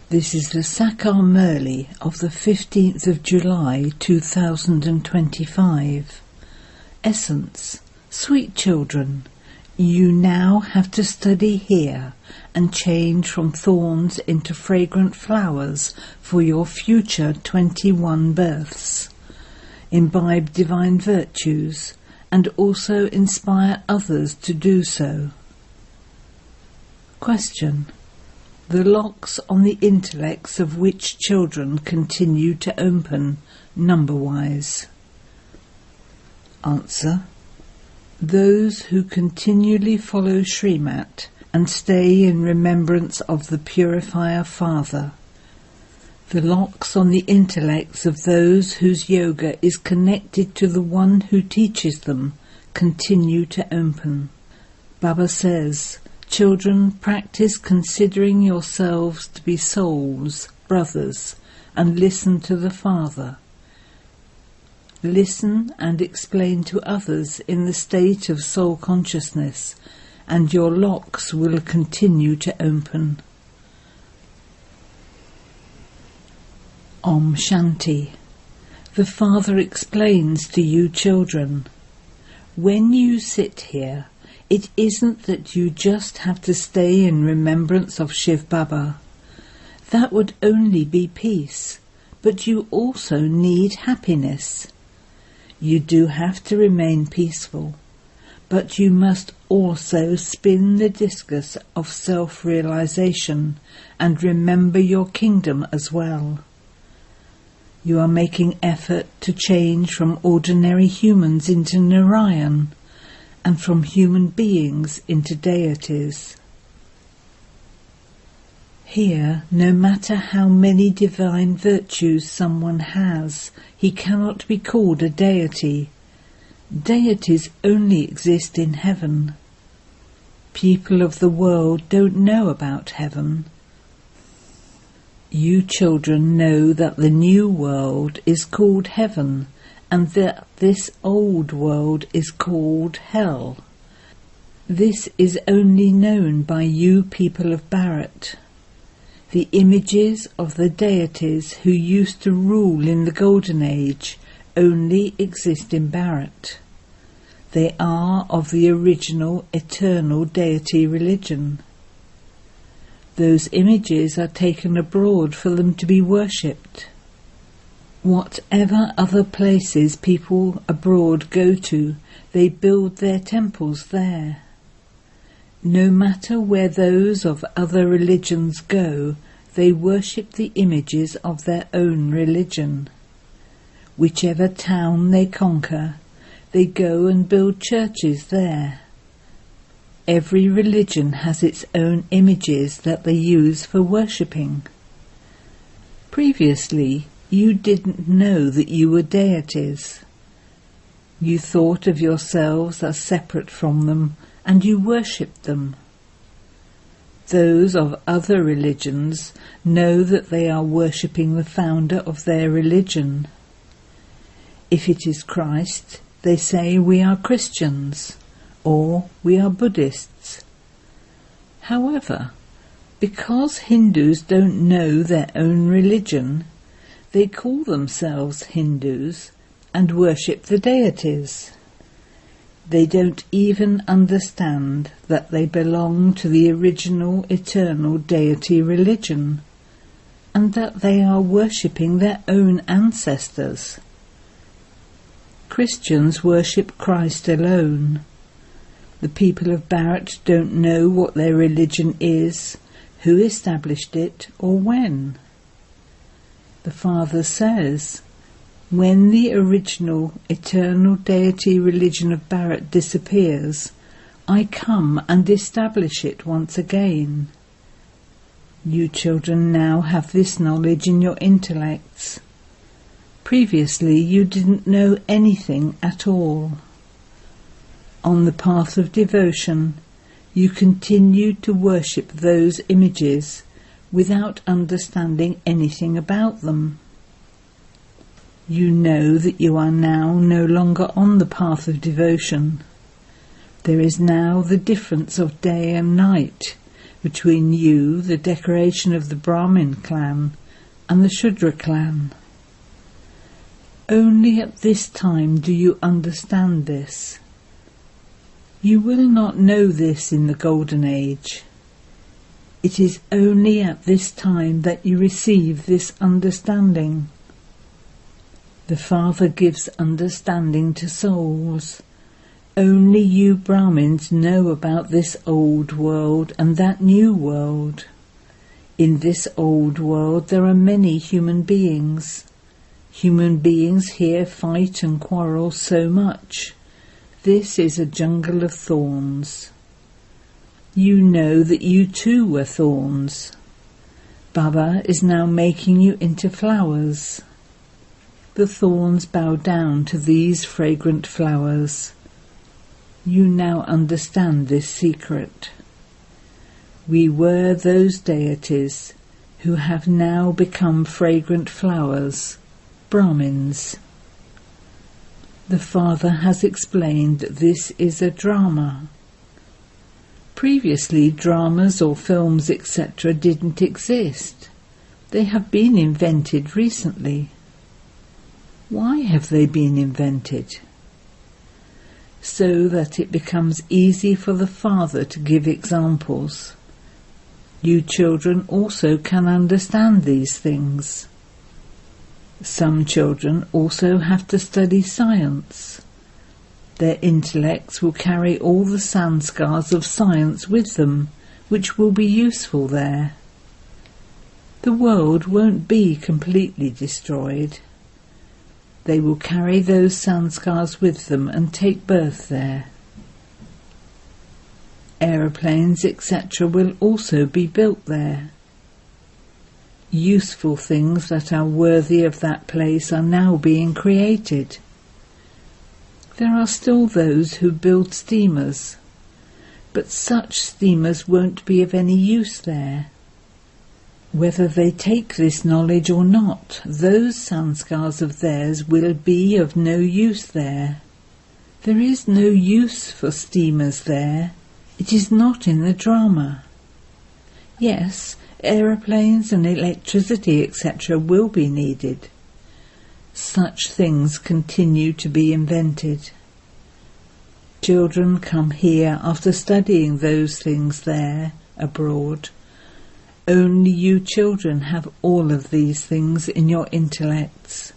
This is the Sakar Murli of the 15th of July 2025. Essence: sweet children, you now have to study here and change from thorns into fragrant flowers for your future 21 births. Imbibe divine virtues and also inspire others to do so. Question: the locks on the intellects of which children continue to open, number-wise? Answer: those who continually follow Srimat and stay in remembrance of the Purifier Father. The locks on the intellects of those whose yoga is connected to the one who teaches them continue to open. Baba says, children, practice considering yourselves to be souls, brothers, and listen to the Father. Listen and explain to others in the state of soul consciousness, and your locks will continue to open. Om Shanti. The Father explains to you children, when you sit here, it isn't that you just have to stay in remembrance of Shiv Baba. That would only be peace, but you also need happiness. You do have to remain peaceful, but you must also spin the discus of self-realization and remember your kingdom as well. You are making effort to change from ordinary humans into Narayan, and from human beings into deities. Here, no matter how many divine virtues someone has, he cannot be called a deity. Deities only exist in heaven. People of the world don't know about heaven. You children know that the new world is called heaven, and that this old world is called hell. This is only known by you people of Bharat. The images of the deities who used to rule in the Golden Age only exist in Bharat. They are of the original eternal deity religion. Those images are taken abroad for them to be worshipped. Whatever other places people abroad go to, they build their temples there. No matter where those of other religions go, they worship the images of their own religion. Whichever town they conquer, they go and build churches there. Every religion has its own images that they use for worshipping. Previously, you didn't know that you were deities. You thought of yourselves as separate from them, and you worshipped them. Those of other religions know that they are worshipping the founder of their religion. If it is Christ, they say we are Christians, or we are Buddhists. However, because Hindus don't know their own religion, they call themselves Hindus and worship the deities. They don't even understand that they belong to the original eternal deity religion, and that they are worshipping their own ancestors. Christians worship Christ alone. The people of Bharat don't know what their religion is, who established it, or when. The Father says, when the original eternal deity religion of Bharat disappears, I come and establish it once again. You children now have this knowledge in your intellects. Previously you didn't know anything at all. On the path of devotion, you continued to worship those images without understanding anything about them. You know that you are now no longer on the path of devotion. There is now the difference of day and night, between you, the decoration of the Brahmin clan, and the Shudra clan. Only at this time do you understand this. You will not know this in the Golden Age. It is only at this time that you receive this understanding. The Father gives understanding to souls. Only you Brahmins know about this old world and that new world. In this old world there are many human beings. Human beings here fight and quarrel so much. This is a jungle of thorns. You know that you too were thorns. Baba is now making you into flowers. The thorns bow down to these fragrant flowers. You now understand this secret. We were those deities who have now become fragrant flowers, Brahmins. The Father has explained that this is a drama. Previously, dramas or films, etc. didn't exist. They have been invented recently. Why have they been invented? So that it becomes easy for the Father to give examples. You children also can understand these things. Some children also have to study science. Their intellects will carry all the sanskars of science with them, which will be useful there. The world won't be completely destroyed. They will carry those sanskars with them and take birth there. Aeroplanes, etc. will also be built there. Useful things that are worthy of that place are now being created. There are still those who build steamers, but such steamers won't be of any use there. Whether they take this knowledge or not, those sanskars of theirs will be of no use there. There is no use for steamers there. It is not in the drama. Yes, aeroplanes and electricity, etc. will be needed. Such things continue to be invented. Children come here after studying those things there, abroad. Only you children have all of these things in your intellects.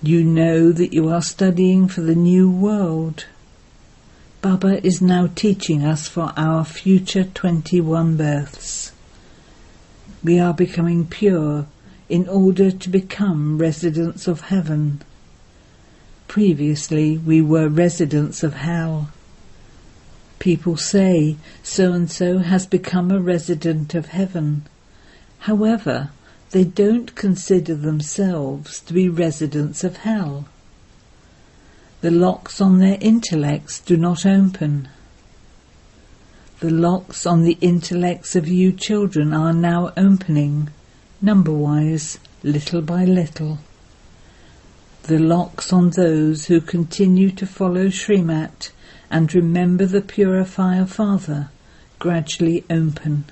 You know that you are studying for the new world. Baba is now teaching us for our future 21 births. We are becoming pure in order to become residents of heaven. Previously we were residents of hell. People say so-and-so has become a resident of heaven. However, they don't consider themselves to be residents of hell. The locks on their intellects do not open. The locks on the intellects of you children are now opening, number-wise, little by little. The locks on those who continue to follow Srimat and remember the Purifier Father gradually open.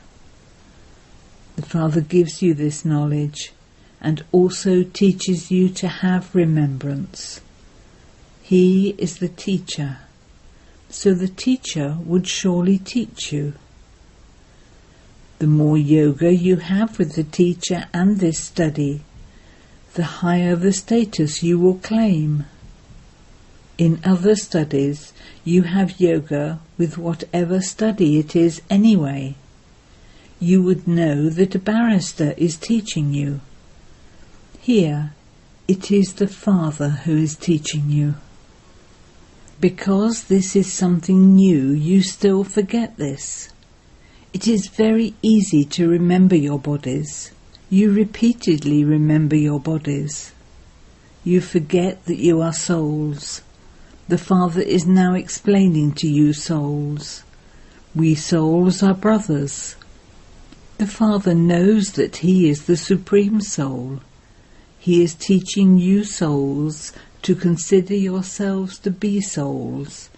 The Father gives you this knowledge and also teaches you to have remembrance. He is the teacher, so the teacher would surely teach you. The more yoga you have with the teacher and this study, the higher the status you will claim. In other studies, you have yoga with whatever study it is anyway. You would know that a barrister is teaching you. Here, it is the Father who is teaching you. Because this is something new, you still forget this. It is very easy to remember your bodies. You repeatedly remember your bodies. You forget that you are souls. The Father is now explaining to you souls. We souls are brothers. The Father knows that He is the Supreme Soul. He is teaching you souls to consider yourselves to be souls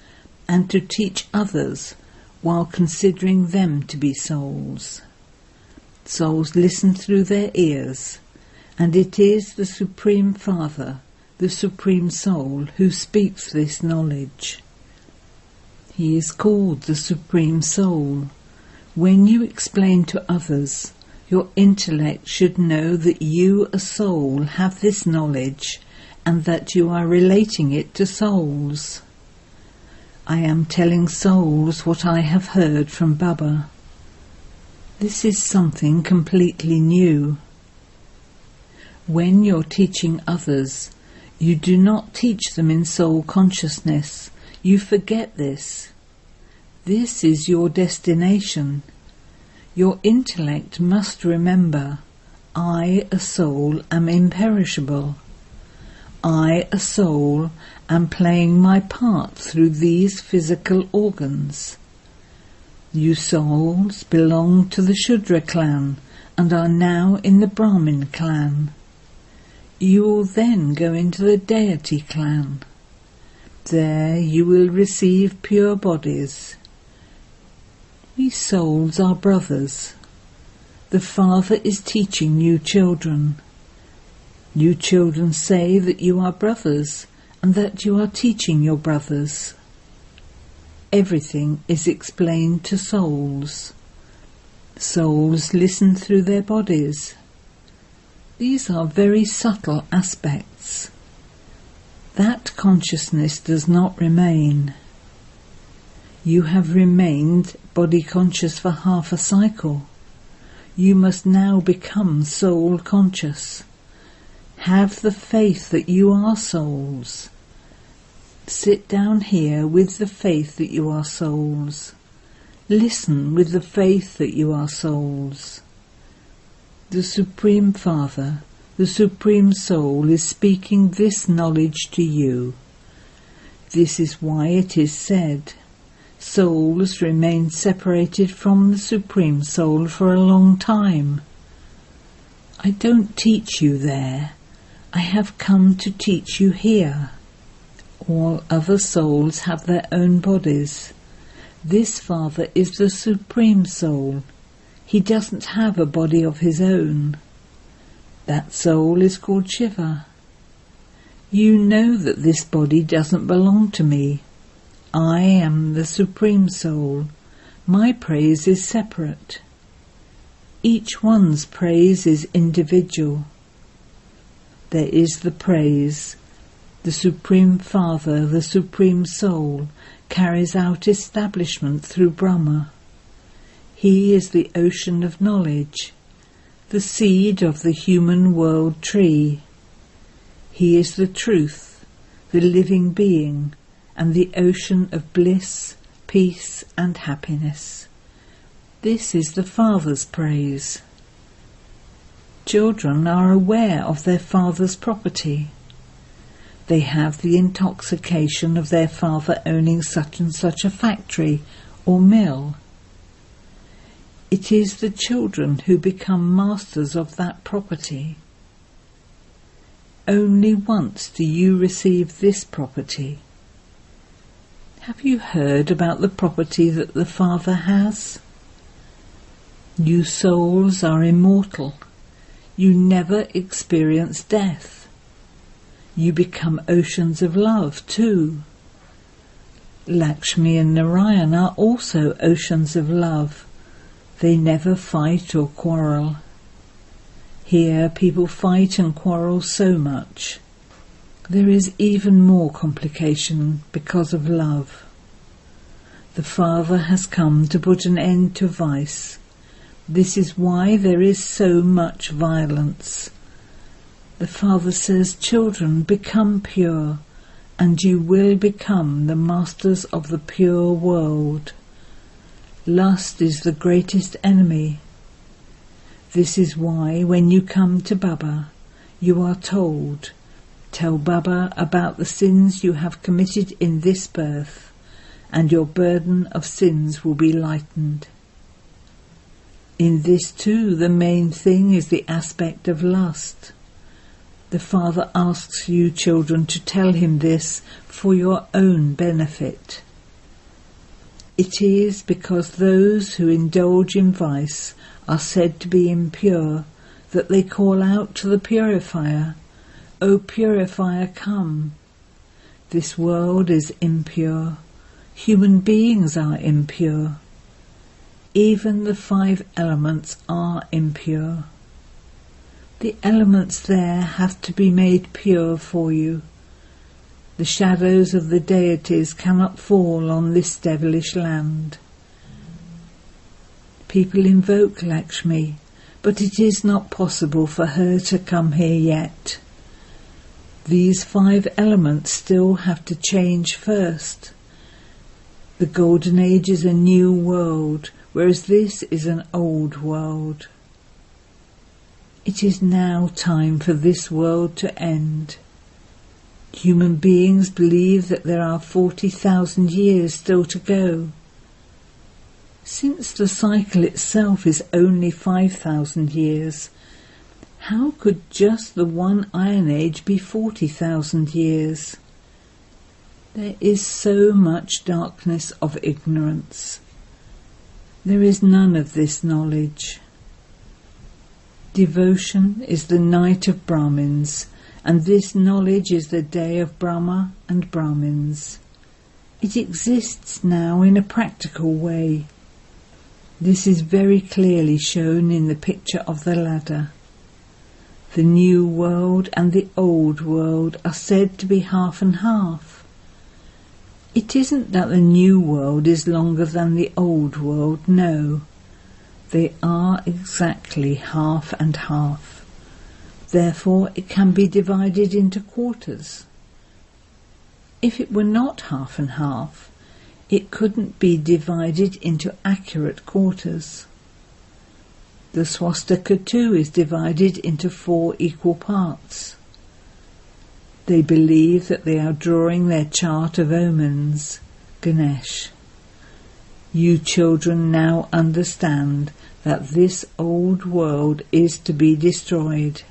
and to teach others while considering them to be souls. Souls listen through their ears, and it is the Supreme Father, the Supreme Soul, who speaks this knowledge. He is called the Supreme Soul. When you explain to others, your intellect should know that you, a soul, have this knowledge and that you are relating it to souls. I am telling souls what I have heard from Baba. This is something completely new. When you're teaching others, you do not teach them in soul consciousness. You forget this. This is your destination. Your intellect must remember, I, a soul, am imperishable. I, a soul, am playing my part through these physical organs. You souls belong to the Shudra clan and are now in the Brahmin clan. You will then go into the Deity clan. There you will receive pure bodies. We souls are brothers. The Father is teaching you children. You children say that you are brothers and that you are teaching your brothers. Everything is explained to souls. Souls listen through their bodies. These are very subtle aspects. That consciousness does not remain. You have remained body conscious for half a cycle. You must now become soul conscious. Have the faith that you are souls. Sit down here with the faith that you are souls. Listen with the faith that you are souls. The Supreme Father, the Supreme Soul, is speaking this knowledge to you. This is why it is said, souls remain separated from the Supreme Soul for a long time. I don't teach you there. I have come to teach you here. All other souls have their own bodies. This Father is the Supreme Soul. He doesn't have a body of his own. That soul is called Shiva. You know that this body doesn't belong to me. I am the Supreme Soul. My praise is separate. Each one's praise is individual. There is the praise. The Supreme Father, the Supreme Soul, carries out establishment through Brahma. He is the ocean of knowledge, the seed of the human world tree. He is the truth, the living being, and the ocean of bliss, peace, and happiness. This is the Father's praise. Children are aware of their father's property. They have the intoxication of their father owning such and such a factory or mill. It is the children who become masters of that property. Only once do you receive this property. Have you heard about the property that the Father has? You souls are immortal. You never experience death. You become oceans of love too. Lakshmi and Narayan are also oceans of love. They never fight or quarrel. Here people fight and quarrel so much. There is even more complication because of love. The Father has come to put an end to vice. This is why there is so much violence. The Father says, children, become pure, and you will become the masters of the pure world. Lust is the greatest enemy. This is why when you come to Baba, you are told, tell Baba about the sins you have committed in this birth, and your burden of sins will be lightened. In this too, the main thing is the aspect of lust. The Father asks you children to tell him this for your own benefit. It is because those who indulge in vice are said to be impure that they call out to the purifier, "O purifier, come." This world is impure. Human beings are impure. Even the 5 elements are impure. The elements there have to be made pure for you. The shadows of the deities cannot fall on this devilish land. People invoke Lakshmi, but it is not possible for her to come here yet. These 5 elements still have to change first. The Golden Age is a new world, whereas this is an old world. It is now time for this world to end. Human beings believe that there are 40,000 years still to go. Since the cycle itself is only 5,000 years, how could just the one Iron Age be 40,000 years? There is so much darkness of ignorance. There is none of this knowledge. Devotion is the night of Brahmins, and this knowledge is the day of Brahma and Brahmins. It exists now in a practical way. This is very clearly shown in the picture of the ladder. The new world and the old world are said to be half and half. It isn't that the new world is longer than the old world, no. They are exactly half and half. Therefore it can be divided into quarters. If it were not half and half, it couldn't be divided into accurate quarters. The swastika too is divided into 4 equal parts. They believe that they are drawing their chart of omens, Ganesh. You children now understand that this old world is to be destroyed.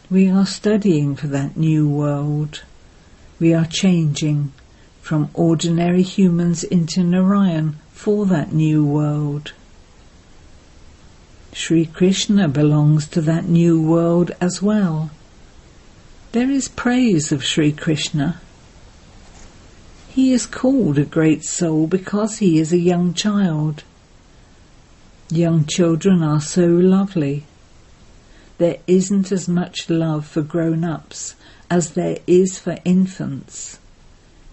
We are studying for that new world. We are changing from ordinary humans into Narayan for that new world. Sri Krishna belongs to that new world as well. There is praise of Sri Krishna. He is called a great soul because he is a young child. Young children are so lovely. There isn't as much love for grown-ups as there is for infants,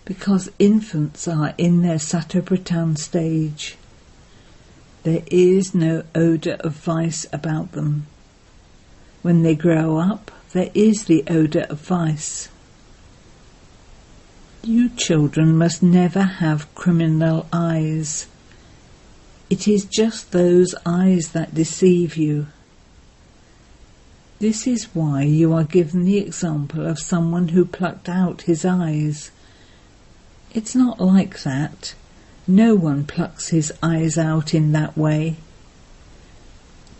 because infants are in their Satopratan stage. There is no odour of vice about them. When they grow up, there is the odour of vice. You children must never have criminal eyes. It is just those eyes that deceive you. This is why you are given the example of someone who plucked out his eyes. It's not like that. No one plucks his eyes out in that way.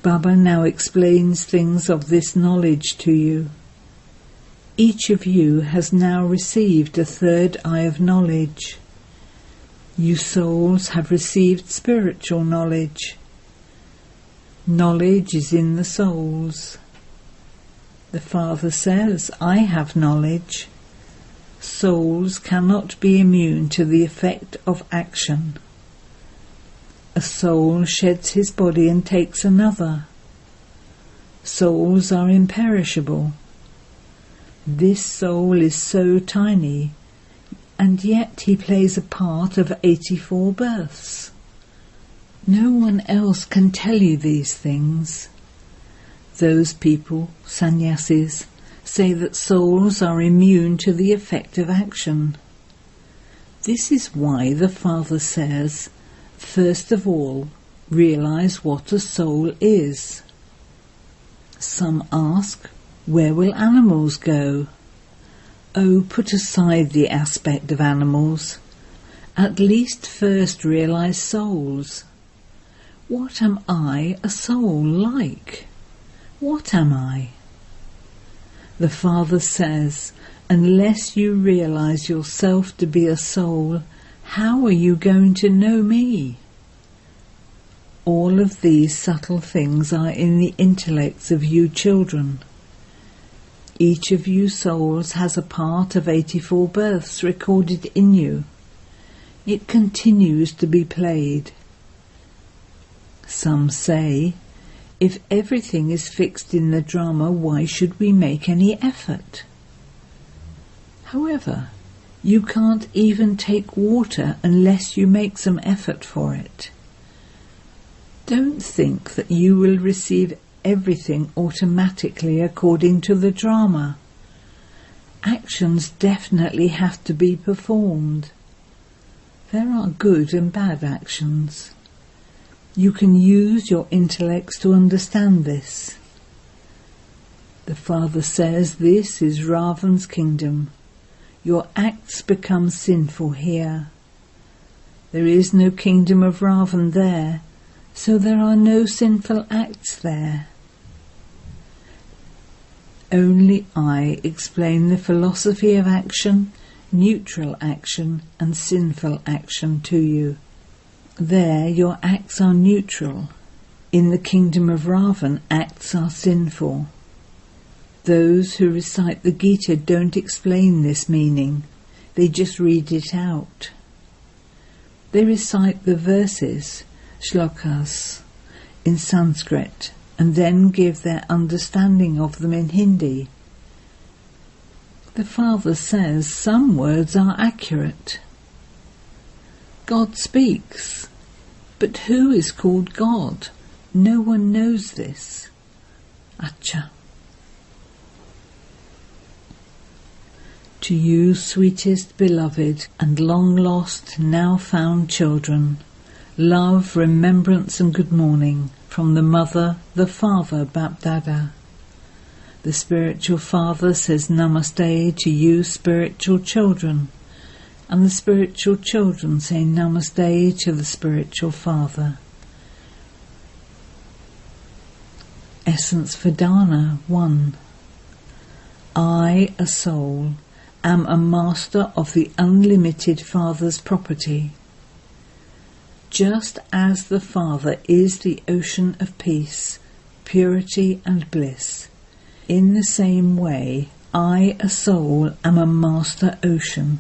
Baba now explains things of this knowledge to you. Each of you has now received a 3rd eye of knowledge. You souls have received spiritual knowledge. Knowledge is in the souls. The Father says, I have knowledge. Souls cannot be immune to the effect of action. A soul sheds his body and takes another. Souls are imperishable. This soul is so tiny, and yet he plays a part of 84 births. No one else can tell you these things. Those people, sannyasis, say that souls are immune to the effect of action. This is why the Father says, first of all, realize what a soul is. Some ask, where will animals go? Oh, put aside the aspect of animals. At least first realize souls. What am I, a soul, like? What am I? The Father says, unless you realize yourself to be a soul, How are you going to know me? All of these subtle things are in the intellects of you children. Each of you souls has a part of 84 births recorded in you. It continues to be played. Some say, if everything is fixed in the drama, why should we make any effort? However, you can't even take water unless you make some effort for it. Don't think that you will receive everything automatically according to the drama. Actions definitely have to be performed. There are good and bad actions. You can use your intellects to understand this. The Father says this is Ravan's kingdom. Your acts become sinful here. There is no kingdom of Ravan there, so there are no sinful acts there. Only I explain the philosophy of action, neutral action and sinful action to you. There your acts are neutral. In the kingdom of Ravan, acts are sinful. Those who recite the Gita don't explain this meaning. They just read it out. They recite the verses, shlokas, in Sanskrit, and then give their understanding of them in Hindi. The Father says some words are accurate. God speaks, but who is called God? No one knows this. Acha. To you, sweetest beloved and long-lost, now-found children, love, remembrance and good morning from the Mother, the Father, Bapdada. The Spiritual Father says Namaste to you, spiritual children, and the spiritual children say Namaste to the Spiritual Father. Essence Vedana 1. I, a soul, am a master of the unlimited Father's property. Just as the Father is the ocean of peace, purity and bliss, in the same way I, a soul, am a master ocean.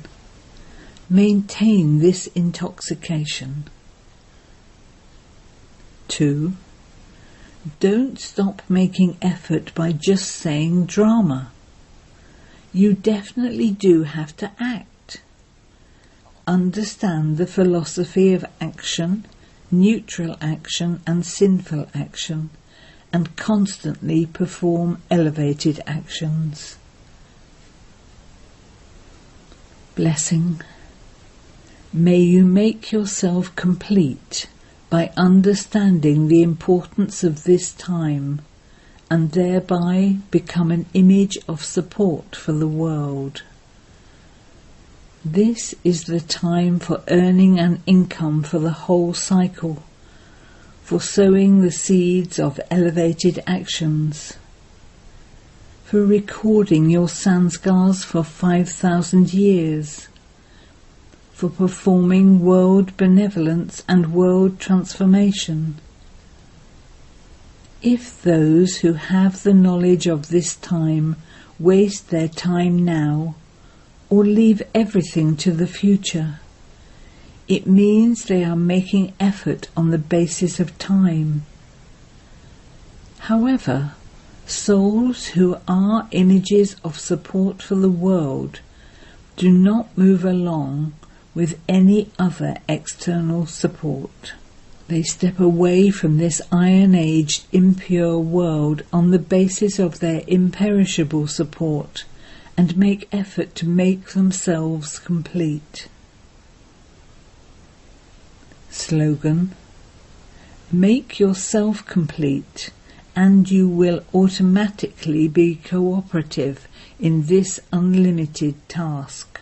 Maintain this intoxication. 2. Don't stop making effort by just saying drama. You definitely do have to act. Understand the philosophy of action, neutral action and sinful action, and constantly perform elevated actions. Blessing. May you make yourself complete by understanding the importance of this time, and thereby become an image of support for the world. This is the time for earning an income for the whole cycle, for sowing the seeds of elevated actions, for recording your sanskars for 5,000 years, for performing world benevolence and world transformation. If those who have the knowledge of this time waste their time now, or leave everything to the future, it means they are making effort on the basis of time. However, souls who are images of support for the world do not move along with any other external support. They step away from this iron-aged, impure world on the basis of their imperishable support and make effort to make themselves complete. Slogan: make yourself complete and you will automatically be cooperative in this unlimited task.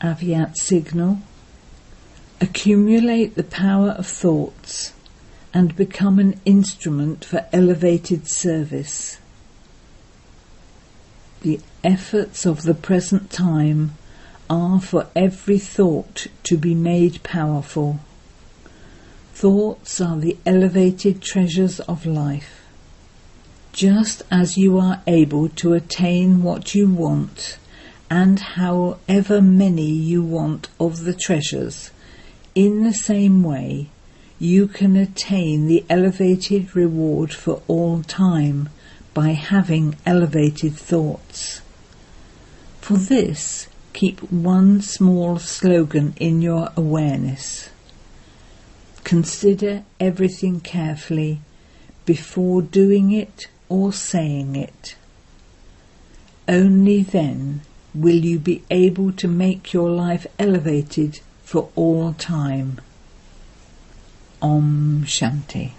Avyat signal: accumulate the power of thoughts and become an instrument for elevated service. The efforts of the present time are for every thought to be made powerful. Thoughts are the elevated treasures of life. Just as you are able to attain what you want, and however many you want of the treasures, in the same way you can attain the elevated reward for all time by having elevated thoughts. For this, keep one small slogan in your awareness. Consider everything carefully before doing it or saying it. Only then will you be able to make your life elevated for all time. Om Shanti.